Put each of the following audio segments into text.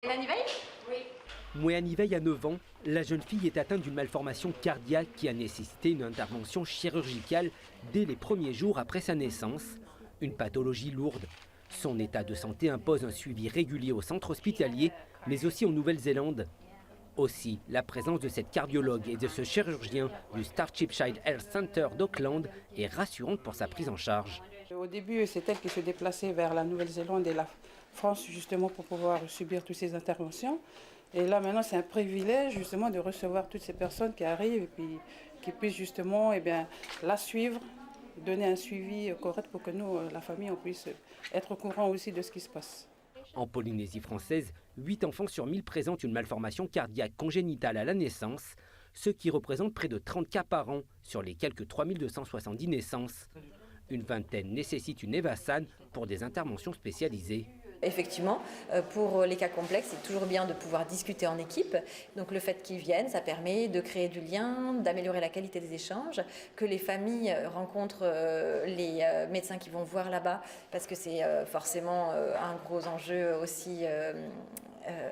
Annie Veil ? Oui. Moué Veil a 9 ans. La jeune fille est atteinte d'une malformation cardiaque qui a nécessité une intervention chirurgicale dès les premiers jours après sa naissance. Une pathologie lourde. Son état de santé impose un suivi régulier au centre hospitalier, mais aussi en Nouvelle-Zélande. Aussi, la présence de cette cardiologue et de ce chirurgien du Starship Child Health Center d'Auckland est rassurante pour sa prise en charge. Au début, c'est elle qui se déplaçait vers la Nouvelle-Zélande et la France justement pour pouvoir subir toutes ces interventions. Et là maintenant, c'est un privilège justement de recevoir toutes ces personnes qui arrivent et puis qui puissent justement la suivre, donner un suivi correct pour que nous, la famille, on puisse être au courant aussi de ce qui se passe. En Polynésie française, 8 enfants sur 1000 présentent une malformation cardiaque congénitale à la naissance, ce qui représente près de 30 cas par an sur les quelques 3270 naissances. Une vingtaine nécessite une EVA-SAN pour des interventions spécialisées. Effectivement, pour les cas complexes, c'est toujours bien de pouvoir discuter en équipe. Donc le fait qu'ils viennent, ça permet de créer du lien, d'améliorer la qualité des échanges, que les familles rencontrent les médecins qui vont voir là-bas, parce que c'est forcément un gros enjeu aussi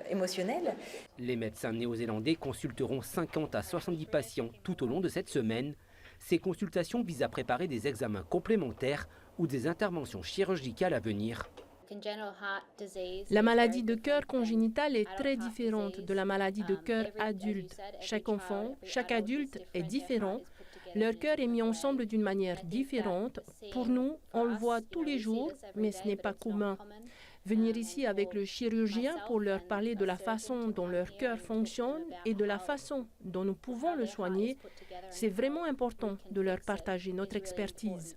émotionnel. Les médecins néo-zélandais consulteront 50 à 70 patients tout au long de cette semaine. Ces consultations visent à préparer des examens complémentaires ou des interventions chirurgicales à venir. La maladie de cœur congénitale est très différente de la maladie de cœur adulte. Chaque enfant, chaque adulte est différent. Leur cœur est mis ensemble d'une manière différente. Pour nous, on le voit tous les jours, mais ce n'est pas commun. Venir ici avec le chirurgien pour leur parler de la façon dont leur cœur fonctionne et de la façon dont nous pouvons le soigner, c'est vraiment important de leur partager notre expertise.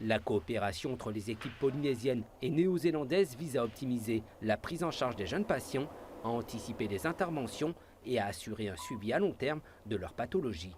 La coopération entre les équipes polynésiennes et néo-zélandaises vise à optimiser la prise en charge des jeunes patients, à anticiper les interventions et à assurer un suivi à long terme de leur pathologie.